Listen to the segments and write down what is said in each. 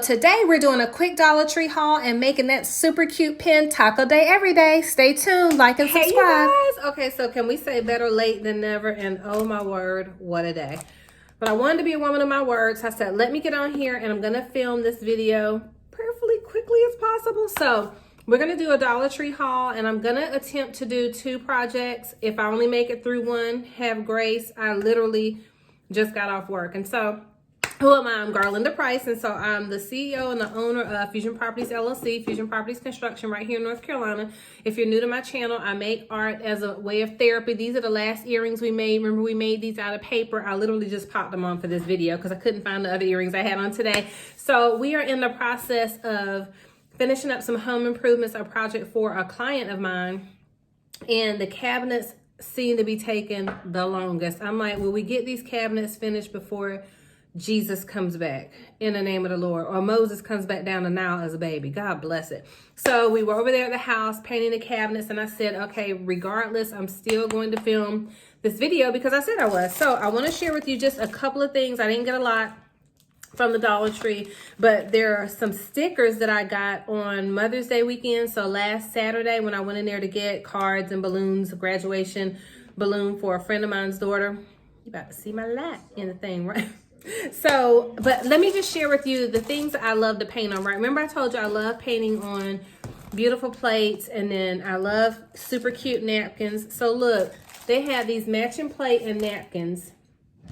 Today we're doing a quick Dollar Tree haul and making that super cute pin taco day every day. Stay tuned, like and subscribe. Hey you guys, okay, so can we say better late than never? And oh my word, what a day. But I wanted to be a woman of my words. I said, let me get on here and I'm gonna film this video prayerfully quickly as possible. So we're gonna do a Dollar Tree haul and I'm gonna attempt to do 2 projects. If I only make it through one, have grace. I literally just got off work. And so who am I? I'm Garlinda Price, and so I'm the CEO and the owner of Fusion Properties LLC, Fusion Properties Construction right here in North Carolina. If you're new to my channel, I make art as a way of therapy. These are the last earrings we made. Remember, we made these out of paper. I literally just popped them on for this video because I couldn't find the other earrings I had on today. So we are in the process of finishing up some home improvements, a project for a client of mine, and the cabinets seem to be taking the longest. I'm like, will we get these cabinets finished before Jesus comes back in the name of the Lord, or Moses comes back down the Nile as a baby? God bless it. So we were over there at the house painting the cabinets, and I said, okay, regardless, I'm still going to film this video because I said I was. So I want to share with you just a couple of things. I didn't get a lot from the Dollar Tree, but there are some stickers that I got on Mother's Day weekend. So last Saturday when I went in there to get cards and balloons, a graduation balloon for a friend of mine's daughter. You about to see my light in the thing, right? So, but let me just share with you the things that I love to paint on, right? Remember I told you I love painting on beautiful plates, and then I love super cute napkins. So look, they have these matching plate and napkins.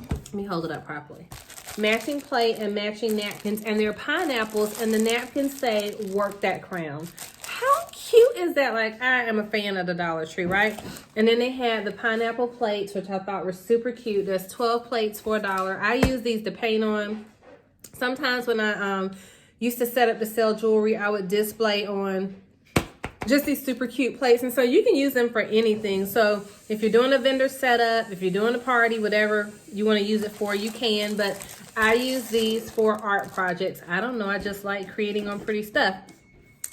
Let me hold it up properly. Matching plate and matching napkins, and they're pineapples, and the napkins say, work that crown. How cute is that? Like, I am a fan of the Dollar Tree, right? And then they had the pineapple plates, which I thought were super cute. There's 12 plates for $1. I use these to paint on. Sometimes when I used to set up to sell jewelry, I would display on just these super cute plates. And so you can use them for anything. So if you're doing a vendor setup, if you're doing a party, whatever you want to use it for, you can. But I use these for art projects. I don't know. I just like creating on pretty stuff.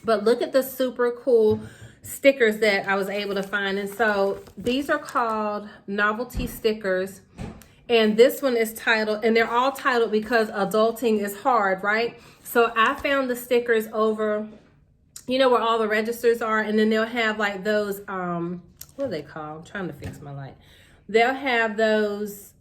But look at the super cool stickers that I was able to find. And so these are called Novelty Stickers. And this one is titled, and they're all titled because adulting is hard, right? So I found the stickers over, you know, where all the registers are. And then they'll have like those, what are they called? I'm trying to fix my light. They'll have those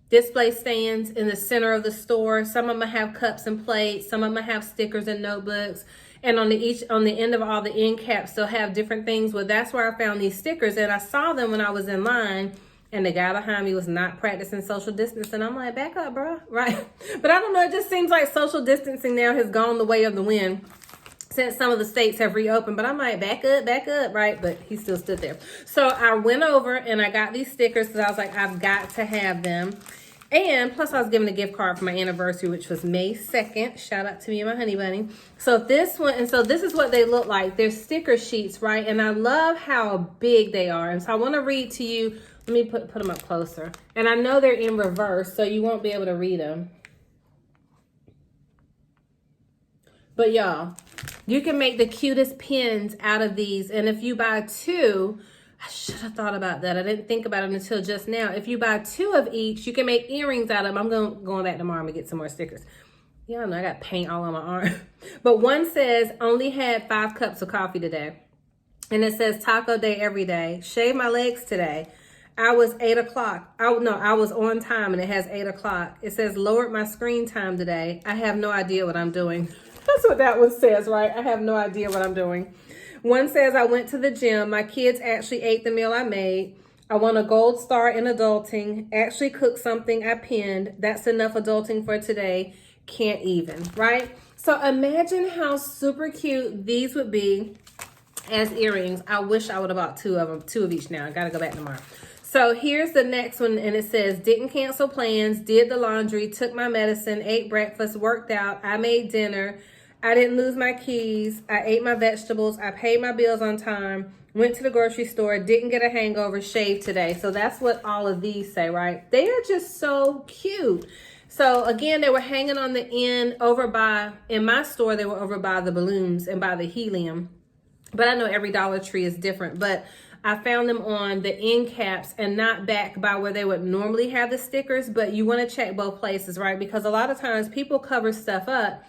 display stands in the center of the store. Some of them have cups and plates. Some of them have stickers and notebooks. And on the end of all the end caps, they'll have different things. Well, that's where I found these stickers. And I saw them when I was in line. And the guy behind me was not practicing social distancing. I'm like, back up, bro. Right? But I don't know. It just seems like social distancing now has gone the way of the wind since some of the states have reopened. But I'm like, back up, right? But he still stood there. So I went over and I got these stickers because I was like, I've got to have them. And plus I was given a gift card for my anniversary, which was May 2nd. Shout out to me and my honey bunny. So this one, and so this is what they look like. They're sticker sheets, right? And I love how big they are. And so I want to read to you. Let me put them up closer. And I know they're in reverse, so you won't be able to read them. But y'all, you can make the cutest pins out of these. And if you buy 2, I should have thought about that. I didn't think about it until just now. If you buy 2 of each, you can make earrings out of them. I'm going back tomorrow and get some more stickers. Yeah, I know I got paint all on my arm. But one says, only had 5 cups of coffee today. And it says taco day every day. Shave my legs today. I was 8 o'clock. I was on time and it has 8 o'clock. It says lowered my screen time today. I have no idea what I'm doing. That's what that one says, right? I have no idea what I'm doing. One says I went to the gym. My kids actually ate the meal I made. I won a gold star in adulting. Actually cooked something I pinned. That's enough adulting for today. Can't even, right? So imagine how super cute these would be as earrings. I wish I would have bought 2 of them, 2 of each now. I got to go back tomorrow. So here's the next one, and it says, didn't cancel plans, did the laundry, took my medicine, ate breakfast, worked out, I made dinner, I didn't lose my keys, I ate my vegetables, I paid my bills on time, went to the grocery store, didn't get a hangover, shaved today. So that's what all of these say, right? They are just so cute. So again, they were hanging on the end over by, in my store, they were over by the balloons and by the helium. But I know every Dollar Tree is different. But I found them on the end caps and not back by where they would normally have the stickers, but you want to check both places, right? Because a lot of times people cover stuff up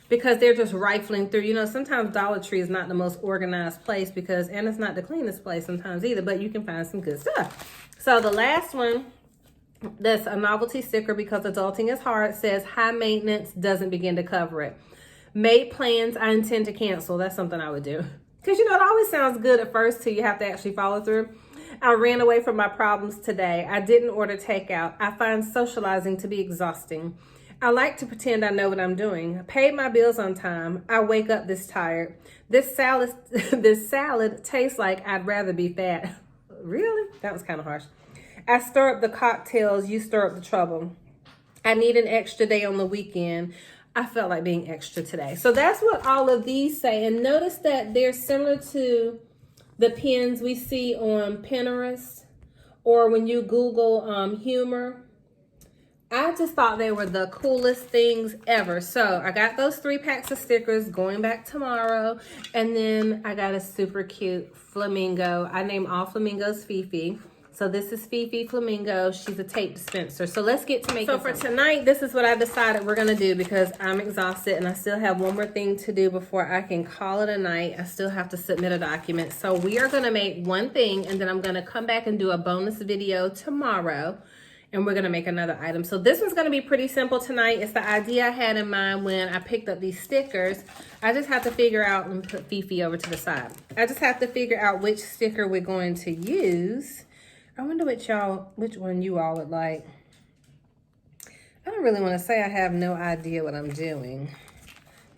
because they're just rifling through. You know, sometimes Dollar Tree is not the most organized place and it's not the cleanest place sometimes either, but you can find some good stuff. So the last one, that's a novelty sticker because adulting is hard, says high maintenance, doesn't begin to cover it. Made plans, I intend to cancel. That's something I would do. Because, you know, it always sounds good at first till you have to actually follow through. I ran away from my problems today. I didn't order takeout. I find socializing to be exhausting. I like to pretend I know what I'm doing. I paid my bills on time. I wake up this tired. This salad tastes like I'd rather be fat. Really? That was kind of harsh. I stir up the cocktails. You stir up the trouble. I need an extra day on the weekend. I felt like being extra today. So that's what all of these say. And notice that they're similar to the pins we see on Pinterest or when you Google humor. I just thought they were the coolest things ever. So I got those 3 packs of stickers going back tomorrow. And then I got a super cute flamingo. I named all flamingos Fifi. So this is Fifi Flamingo. She's a tape dispenser. So let's get to making. So for tonight, this is what I decided we're gonna do because I'm exhausted and I still have one more thing to do before I can call it a night. I still have to submit a document. So we are gonna make one thing and then I'm gonna come back and do a bonus video tomorrow and we're gonna make another item. So this one's gonna be pretty simple tonight. It's the idea I had in mind when I picked up these stickers. I just have to figure out, and put Fifi over to the side. I just have to figure out which sticker we're going to use. I wonder which one you all would like. I don't really want to say I have no idea what I'm doing.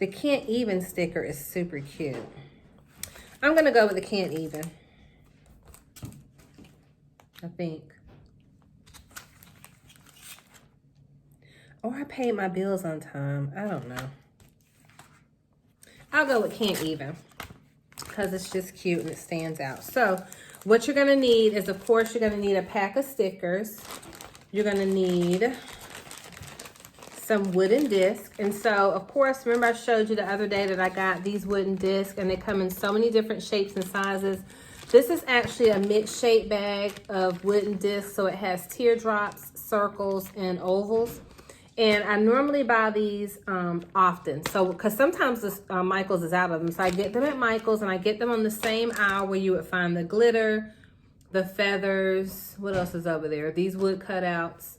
The can't even sticker is super cute. I'm going to go with the can't even. I think. Or I paid my bills on time. I don't know. I'll go with can't even because it's just cute and it stands out. So what you're going to need is, of course, you're going to need a pack of stickers. You're going to need some wooden discs. And so, of course, remember I showed you the other day that I got these wooden discs and they come in so many different shapes and sizes. This is actually a mixed shape bag of wooden discs. So it has teardrops, circles, and ovals. And I normally buy these often. So, because sometimes this, Michael's is out of them. So I get them at Michael's and I get them on the same aisle where you would find the glitter, the feathers. What else is over there? These wood cutouts.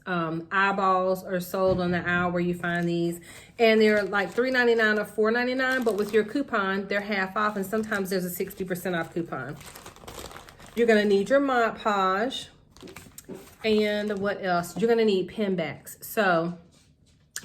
Eyeballs are sold on the aisle where you find these. And they're like $3.99 or $4.99. But with your coupon, they're half off. And sometimes there's a 60% off coupon. You're going to need your Mod Podge. And what else? You're going to need pen backs. So,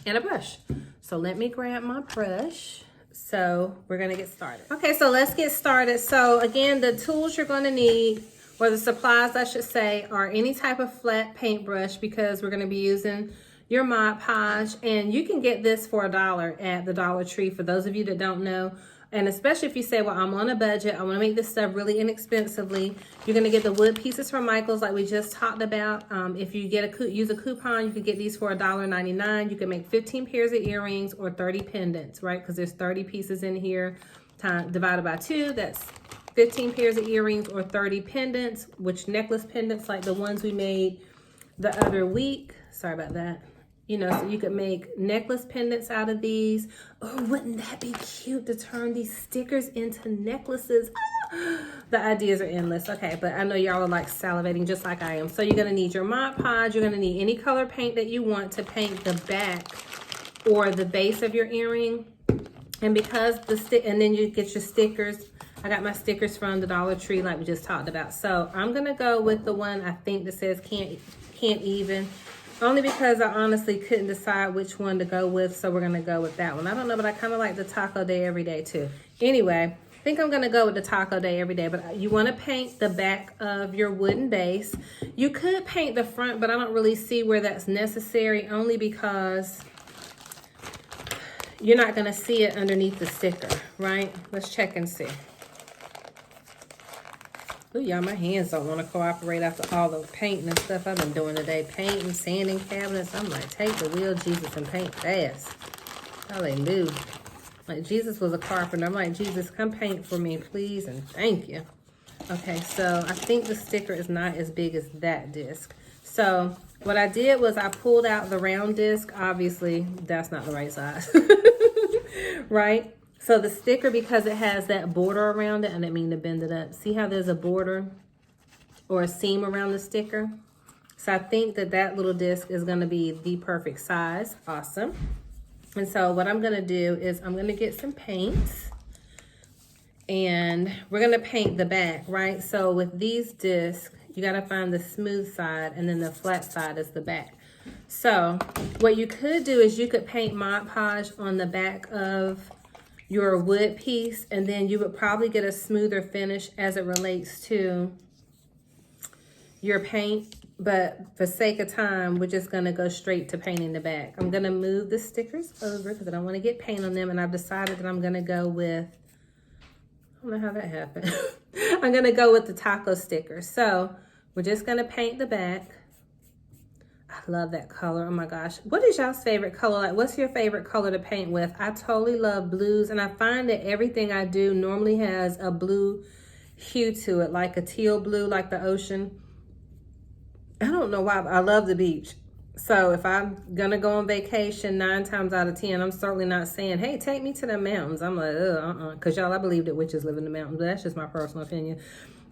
and a brush. So let me grab my brush. So we're gonna get started. Okay, so let's get started. So again, the tools you're gonna need, or the supplies I should say, are any type of flat paintbrush because we're gonna be using your Mod Podge. And you can get this for $1 at the Dollar Tree for those of you that don't know. And especially if you say, well, I'm on a budget, I want to make this stuff really inexpensively. You're going to get the wood pieces from Michael's like we just talked about. If you use a coupon, you can get these for $1.99. You can make 15 pairs of earrings or 30 pendants, right? Because there's 30 pieces in here. Divided by 2, that's 15 pairs of earrings or 30 pendants, which necklace pendants like the ones we made the other week. Sorry about that. You know, so you could make necklace pendants out of these. Oh, wouldn't that be cute to turn these stickers into necklaces? Ah, the ideas are endless. Okay, but I know y'all are like salivating just like I am. So you're gonna need your Mod Podge. You're gonna need any color paint that you want to paint the back or the base of your earring. And because and then you get your stickers. I got my stickers from the Dollar Tree like we just talked about. So I'm gonna go with the one I think that says can't even. Only because I honestly couldn't decide which one to go with, so we're going to go with that one. I don't know, but I kind of like the Taco Day Every Day too. Anyway, I think I'm going to go with the Taco Day Every Day, but you want to paint the back of your wooden base. You could paint the front, but I don't really see where that's necessary, only because you're not going to see it underneath the sticker, right? Let's check and see. Ooh, y'all, my hands don't want to cooperate after all the painting and stuff I've been doing today. Painting, sanding cabinets. I'm like, take the wheel, Jesus, and paint fast. Hallelujah. Like, Jesus was a carpenter. I'm like, Jesus, come paint for me, please, and thank you. Okay, so I think the sticker is not as big as that disc. So what I did was I pulled out the round disc. Obviously, that's not the right size, right? So the sticker, because it has that border around it, I didn't mean to bend it up. See how there's a border or a seam around the sticker? So I think that that little disc is gonna be the perfect size. Awesome. And so what I'm gonna do is I'm gonna get some paints. And we're gonna paint the back, right? So with these discs, you gotta find the smooth side and then the flat side is the back. So what you could do is you could paint Mod Podge on the back of your wood piece, and then you would probably get a smoother finish as it relates to your paint. But for sake of time, we're just gonna go straight to painting the back. I'm gonna move the stickers over because I don't wanna get paint on them, and I've decided that I'm gonna go with, I don't know how that happened. I'm gonna go with the taco sticker. So we're just gonna paint the back. I love that color, oh my gosh. What is y'all's favorite color? Like, what's your favorite color to paint with? I totally love blues, and I find that everything I do normally has a blue hue to it, like a teal blue, like the ocean. I don't know why, but I love the beach. So if I'm gonna go on vacation, 9 times out of 10, I'm certainly not saying, hey, take me to the mountains. I'm like, because y'all, I believe that witches live in the mountains, but that's just my personal opinion.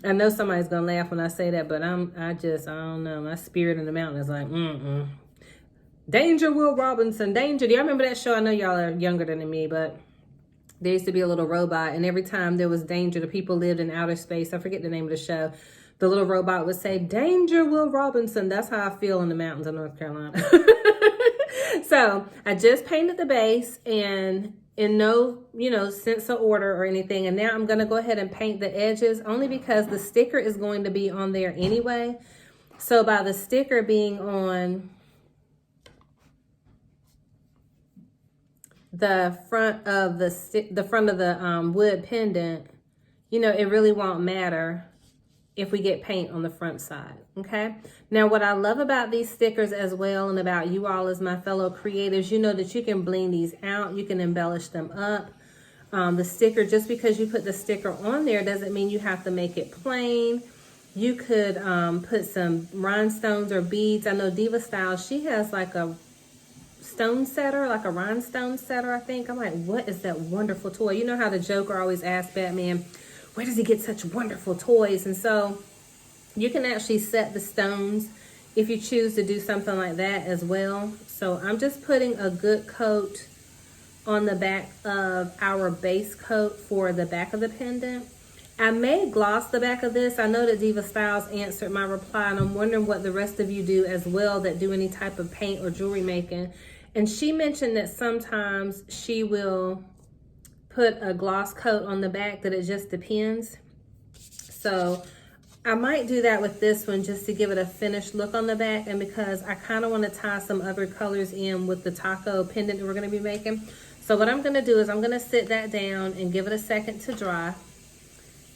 I know somebody's gonna laugh when I say that, but I don't know. My spirit in the mountain is like, Danger, Will Robinson, danger. Do y'all remember that show? I know y'all are younger than me, but there used to be a little robot, and every time there was danger, the people lived in outer space. I forget the name of the show. The little robot would say, danger, Will Robinson. That's how I feel in the mountains of North Carolina. So I just painted the base, and in no, sense of order or anything. And now I'm going to go ahead and paint the edges, only because the sticker is going to be on there anyway. So by the sticker being on the front of the wood pendant, it really won't matter if we get paint on the front side, okay? Now, what I love about these stickers as well, and about you all as my fellow creators, that you can bling these out, you can embellish them up. The sticker, just because you put the sticker on there doesn't mean you have to make it plain. You could put some rhinestones or beads. I know Diva Style, she has like a stone setter, like a rhinestone setter, I think. I'm like, what is that wonderful toy? You know how the Joker always asks Batman, where does he get such wonderful toys? And so you can actually set the stones if you choose to do something like that as well. So I'm just putting a good coat on the back of our base coat for the back of the pendant. I may gloss the back of this. I know that Diva Styles answered my reply, and I'm wondering what the rest of you do as well that do any type of paint or jewelry making. And she mentioned that sometimes she will put a gloss coat on the back, that it just depends. So I might do that with this one just to give it a finished look on the back, and because I kind of want to tie some other colors in with the taco pendant that we're going to be making. So what I'm going to do is I'm going to sit that down and give it a second to dry,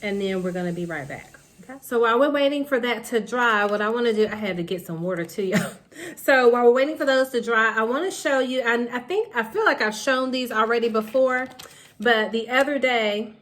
and then we're going to be right back. Okay. So while we're waiting for that to dry, what I want to do, I had to get some water to you. So while we're waiting for those to dry, I want to show you, I feel like I've shown these already before, but the other day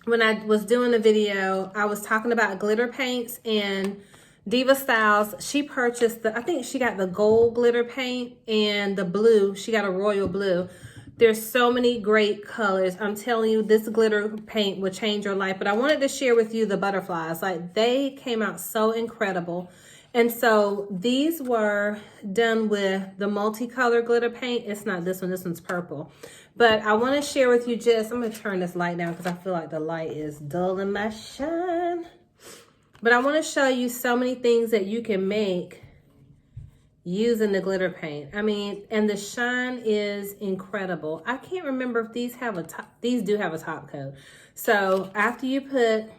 when I was doing a video, I was talking about glitter paints, and Diva Styles, she purchased I think she got the gold glitter paint and the blue, she got a royal blue. There's so many great colors. I'm telling you, this glitter paint will change your life. But I wanted to share with you the butterflies. Like, they came out so incredible. And so these were done with the multicolor glitter paint. It's not this one. This one's purple. But I want to share with you I'm going to turn this light down because I feel like the light is dulling my shine. But I want to show you so many things that you can make using the glitter paint. I mean, and the shine is incredible. I can't remember if these have a top. These do have a top coat. So after you put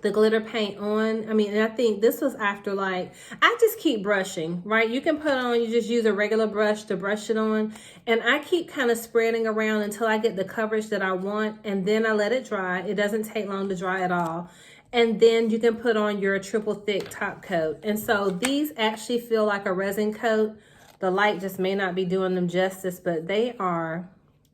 the glitter paint on, and I think this was after, like, I just keep brushing, right? You can put on, you just use a regular brush to brush it on. And I keep kind of spreading around until I get the coverage that I want. And then I let it dry. It doesn't take long to dry at all. And then you can put on your triple thick top coat. And so these actually feel like a resin coat. The light just may not be doing them justice, but they are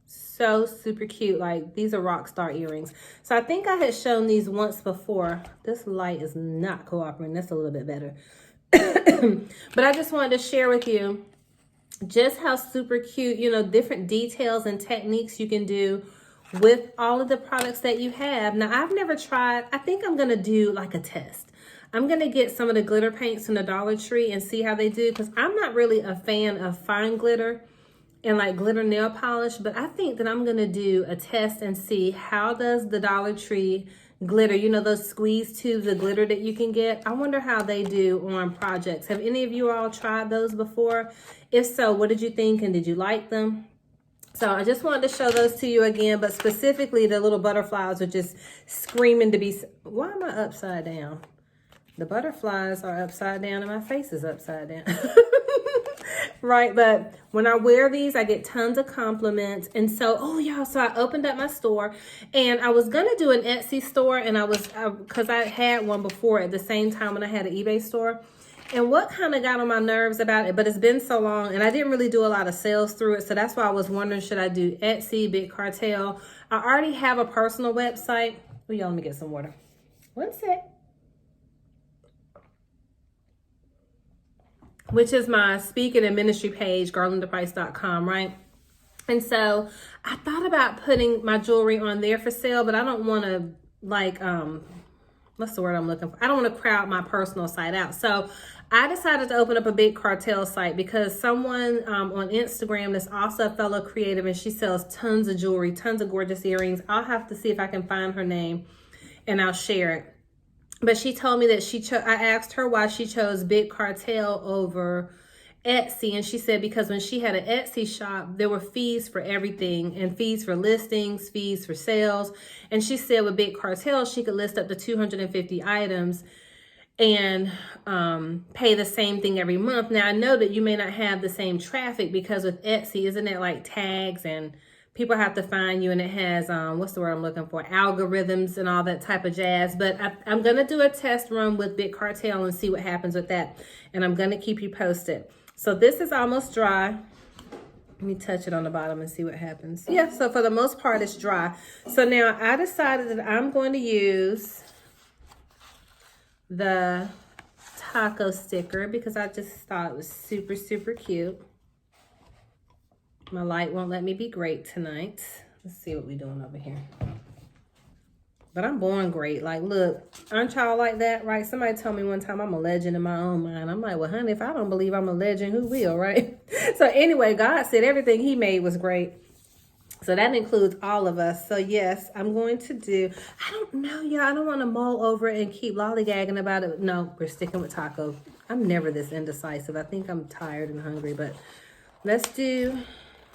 So super cute. Like, these are rock star earrings. So I think I had shown these once before. This light is not cooperating. That's a little bit better. But I just wanted to share with you just how super cute, you know, different details and techniques you can do with all of the products that you have. Now, I've never tried. I think I'm going to do like a test. I'm going to get some of the glitter paints from the Dollar Tree and see how they do, because I'm not really a fan of fine glitter and like glitter nail polish, but I think that I'm going to do a test and see how does the Dollar Tree glitter, you know, those squeeze tubes of glitter that you can get. I wonder how they do on projects. Have any of you all tried those before? If so, what did you think, and did you like them? So I just wanted to show those to you again, but specifically the little butterflies are just screaming to be, why am I upside down? The butterflies are upside down and my face is upside down. Right, but when I wear these, I get tons of compliments. And so, oh y'all, so I opened up my store, and I was gonna do an Etsy store, and because I had one before at the same time when I had an eBay store. And what kind of got on my nerves about it, but it's been so long, and I didn't really do a lot of sales through it, so that's why I was wondering, should I do Etsy, Big Cartel? I already have a personal website. Oh, y'all, let me get some water. One sec. Which is my speaking and ministry page, garlindaprice.com, right? And so I thought about putting my jewelry on there for sale, but I don't want to, like, what's the word I'm looking for? I don't want to crowd my personal site out. So I decided to open up a Big Cartel site because someone on Instagram that's also a fellow creative, and she sells tons of jewelry, tons of gorgeous earrings. I'll have to see if I can find her name and I'll share it. But she told me that I asked her why she chose Big Cartel over Etsy, and she said because when she had an Etsy shop, there were fees for everything, and fees for listings, fees for sales. And she said with Big Cartel, she could list up to 250 items and pay the same thing every month. Now, I know that you may not have the same traffic because with Etsy, isn't it like tags and people have to find you, and it has, what's the word I'm looking for? Algorithms and all that type of jazz. But I'm going to do a test run with Big Cartel and see what happens with that. And I'm going to keep you posted. So this is almost dry. Let me touch it on the bottom and see what happens. Yeah, so for the most part, it's dry. So now I decided that I'm going to use the taco sticker because I just thought it was super, super cute. My light won't let me be great tonight. Let's see what we're doing over here. But I'm born great. Like, look, aren't y'all like that, right? Somebody told me one time I'm a legend in my own mind. I'm like, well, honey, if I don't believe I'm a legend, who will, right? So anyway, God said everything he made was great. So that includes all of us. So yes, I'm going to do, I don't know, y'all. I don't want to mull over it and keep lollygagging about it. No, we're sticking with taco. I'm never this indecisive. I think I'm tired and hungry, but let's do,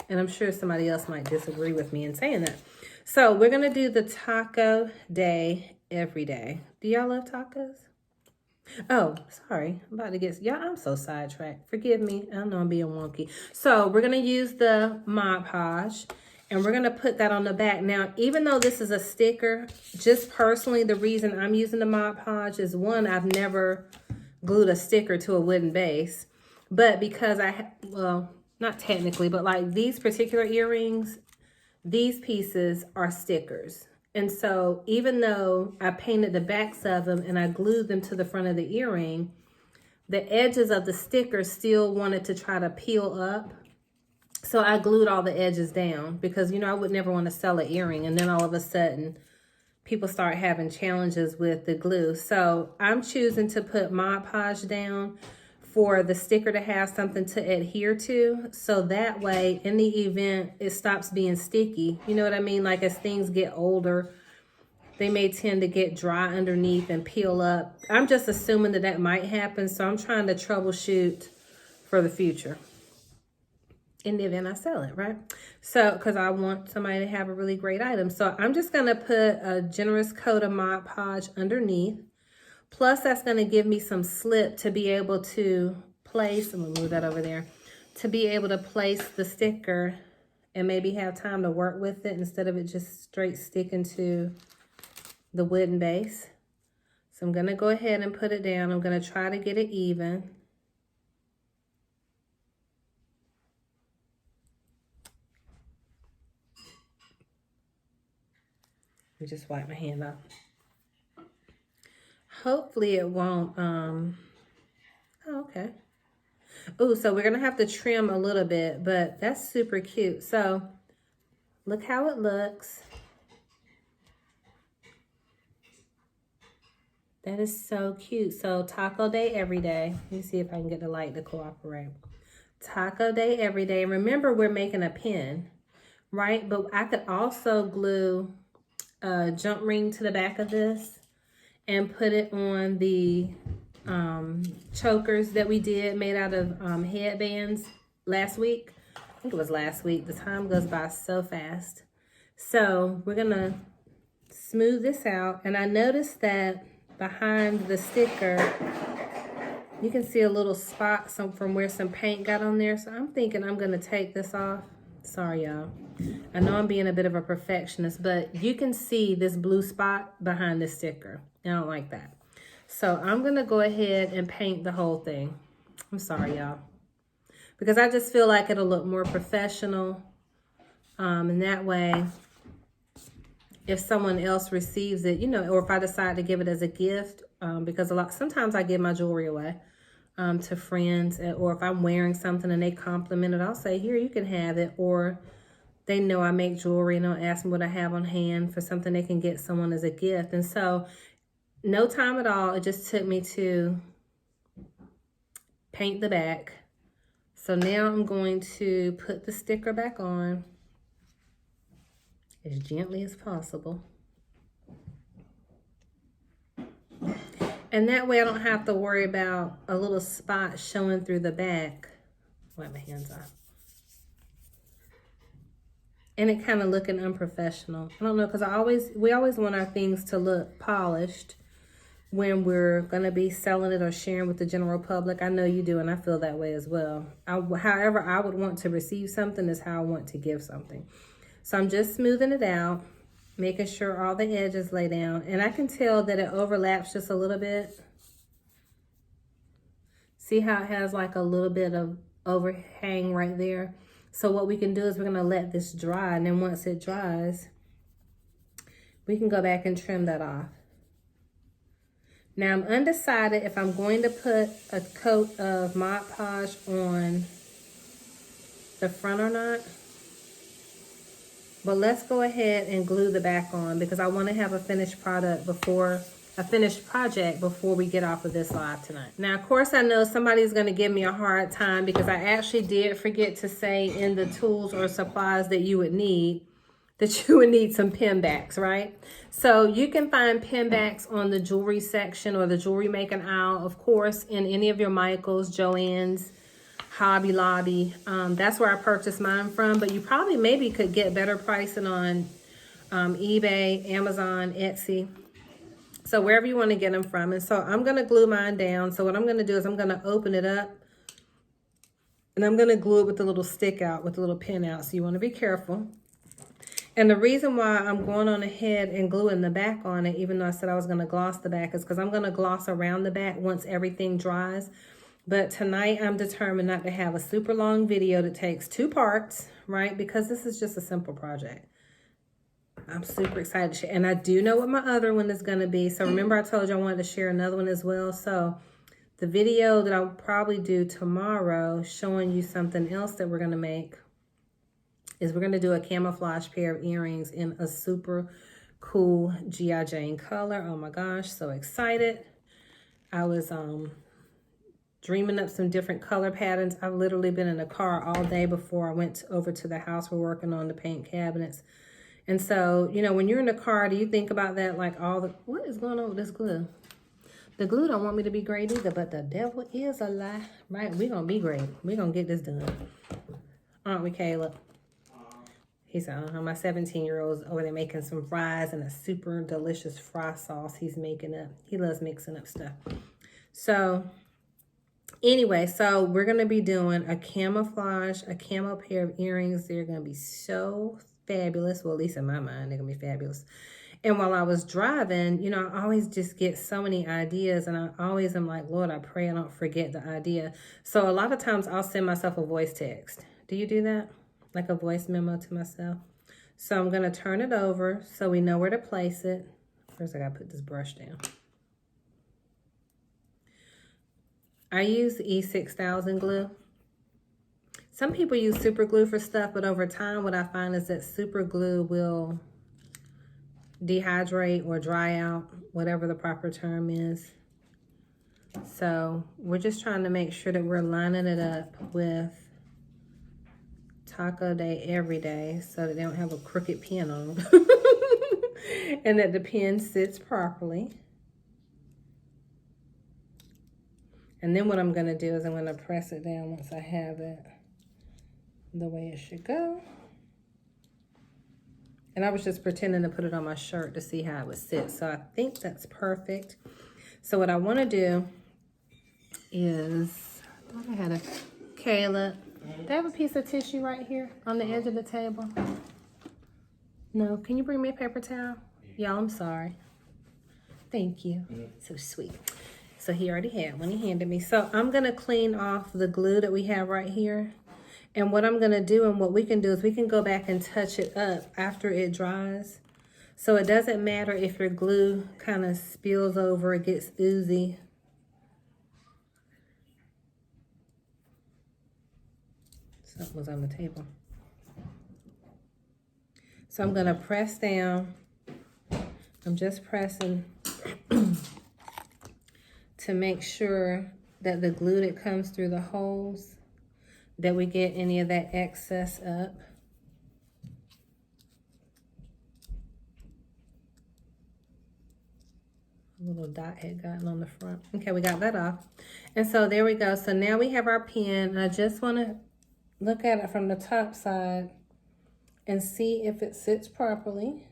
and I'm sure somebody else might disagree with me in saying that. So we're going to do the taco day every day. Do y'all love tacos? Oh, sorry. I'm about to get, y'all, I'm so sidetracked. Forgive me. I know I'm being wonky. So we're going to use the Mod Podge, and we're going to put that on the back. Now, even though this is a sticker, just personally, the reason I'm using the Mod Podge is, one, I've never glued a sticker to a wooden base. But because well, not technically, but like these particular earrings, these pieces are stickers. And so even though I painted the backs of them and I glued them to the front of the earring, the edges of the sticker still wanted to try to peel up. So I glued all the edges down because, you know, I would never want to sell an earring and then all of a sudden people start having challenges with the glue. So I'm choosing to put Mod Podge down for the sticker to have something to adhere to. So that way, in the event, it stops being sticky. You know what I mean? Like as things get older, they may tend to get dry underneath and peel up. I'm just assuming that that might happen. So I'm trying to troubleshoot for the future in the event I sell it, right? So, because I want somebody to have a really great item. So I'm just going to put a generous coat of Mod Podge underneath. Plus, that's going to give me some slip to be able to place, I'm going to move that over there, to be able to place the sticker and maybe have time to work with it instead of it just straight sticking to the wooden base. So I'm going to go ahead and put it down. I'm going to try to get it even. me just wipe my hand off. Hopefully it won't, oh, okay. Oh, so we're going to have to trim a little bit, but that's super cute. So look how it looks. That is so cute. So taco day every day. Let me see if I can get the light to cooperate. Taco day every day. Remember, we're making a pin, right? But I could also glue a jump ring to the back of this and put it on the chokers that we did made out of headbands last week. I think it was last week. The time goes by so fast. So we're gonna smooth this out, and I noticed that behind the sticker you can see a little spot from where some paint got on there. So I'm thinking I'm gonna take this off. Sorry y'all, I know I'm being a bit of a perfectionist, but you can see this blue spot behind the sticker. I don't like that. So I'm gonna go ahead and paint the whole thing. I'm sorry y'all, because I just feel like it'll look more professional. And that way, if someone else receives it, you know, or if I decide to give it as a gift, because sometimes I give my jewelry away to friends, or if I'm wearing something and they compliment it, I'll say, here, you can have it. Or they know I make jewelry and they'll ask me what I have on hand for something they can get someone as a gift. And so no time at all, it just took me to paint the back. So now I'm going to put the sticker back on as gently as possible. And that way I don't have to worry about a little spot showing through the back. Wipe my hands off. And it kind of looking unprofessional. I don't know, because we always want our things to look polished when we're going to be selling it or sharing with the general public. I know you do, and I feel that way as well. However I would want to receive something is how I want to give something. So I'm just smoothing it out, making sure all the edges lay down. And I can tell that it overlaps just a little bit. See how it has like a little bit of overhang right there? So what we can do is we're going to let this dry. And then once it dries, we can go back and trim that off. Now I'm undecided if I'm going to put a coat of Mod Podge on the front or not. But let's go ahead and glue the back on, because I want to have a finished project before we get off of this live tonight. Now, of course, I know somebody's going to give me a hard time because I actually did forget to say in the tools or supplies that you would need some pin backs, right? So you can find pin backs on the jewelry section or the jewelry making aisle, of course, in any of your Michaels, Joann's, Hobby Lobby. That's where I purchased mine from, but you probably maybe could get better pricing on eBay, Amazon, Etsy. So wherever you want to get them from. And so I'm going to glue mine down. So what I'm going to do is I'm going to open it up and I'm going to glue it with the little stick out, with the little pin out. So you want to be careful. And the reason why I'm going on ahead and gluing the back on it, even though I said I was going to gloss the back, is because I'm going to gloss around the back once everything dries. But tonight I'm determined not to have a super long video that takes 2 parts, right? Because this is just a simple project. I'm super excited to share. And I do know what my other one is going to be. So remember I told you I wanted to share another one as well. So the video that I'll probably do tomorrow showing you something else that we're going to make is we're going to do a camouflage pair of earrings in a super cool G.I. Jane color. Oh my gosh, so excited. I was dreaming up some different color patterns. I've literally been in the car all day before I went over to the house. We're working on the paint cabinets. And so, you know, when you're in the car, do you think about that? Like what is going on with this glue? The glue don't want me to be great either, but the devil is a lie, right? We're going to be great. We're going to get this done. Aren't we, Caleb? He said, my 17-year-old's over there making some fries and a super delicious fry sauce he's making up. He loves mixing up stuff. So anyway, so we're going to be doing a camo pair of earrings. They're going to be so fabulous. Well, at least in my mind, they're going to be fabulous. And while I was driving, you know, I always just get so many ideas, and I always am like, Lord, I pray I don't forget the idea. So a lot of times I'll send myself a voice text. Do you do that? Like a voice memo to myself? So I'm going to turn it over so we know where to place it. First, I got to put this brush down. I use E6000 glue. Some people use super glue for stuff, but over time what I find is that super glue will dehydrate or dry out, whatever the proper term is. So we're just trying to make sure that we're lining it up with Taco Day Every Day so that they don't have a crooked pen on them. And that the pen sits properly. And then what I'm going to do is I'm going to press it down once I have it the way it should go. And I was just pretending to put it on my shirt to see how it would sit. So I think that's perfect. So what I want to do is, I thought I had a, Kayla, do I have a piece of tissue right here on the edge of the table? No, can you bring me a paper towel? Y'all, I'm sorry. Thank you. So sweet. So he already had one, he handed me. So I'm gonna clean off the glue that we have right here. And what I'm gonna do and what we can do is we can go back and touch it up after it dries. So it doesn't matter if your glue kind of spills over, it gets oozy. Something was on the table. So I'm gonna press down. I'm just pressing to make sure that the glue that comes through the holes, that we get any of that excess up. A little dot had gotten on the front. Okay, we got that off. And so there we go. So now we have our pen. I just want to look at it from the top side and see if it sits properly.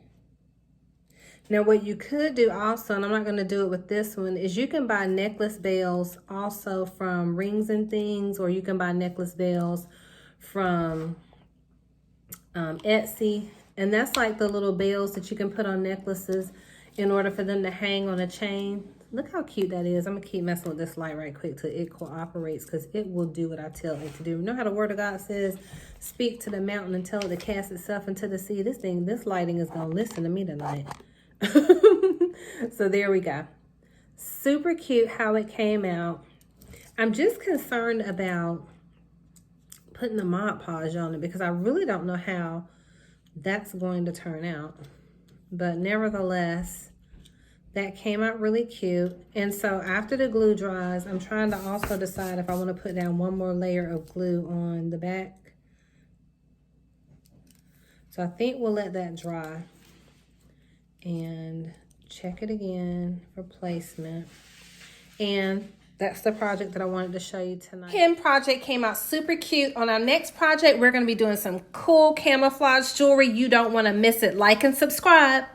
Now what you could do also, and I'm not going to do it with this one, is you can buy necklace bells also from Rings and Things, or you can buy necklace bells from Etsy. And that's like the little bells that you can put on necklaces in order for them to hang on a chain. Look how cute that is. I'm going to keep messing with this light right quick till it cooperates, because it will do what I tell it to do. You know how the Word of God says, speak to the mountain and tell it to cast itself into the sea? This lighting is going to listen to me tonight. So there we go. Super cute how it came out. I'm just concerned about putting the Mod Podge on it because I really don't know how that's going to turn out. But nevertheless, that came out really cute. And so after the glue dries, I'm trying to also decide if I want to put down one more layer of glue on the back. So I think we'll let that dry and check it again for placement. And that's the project that I wanted to show you tonight. Pin project came out super cute. On our next project, we're going to be doing some cool camouflage jewelry. You don't want to miss it. Like and subscribe.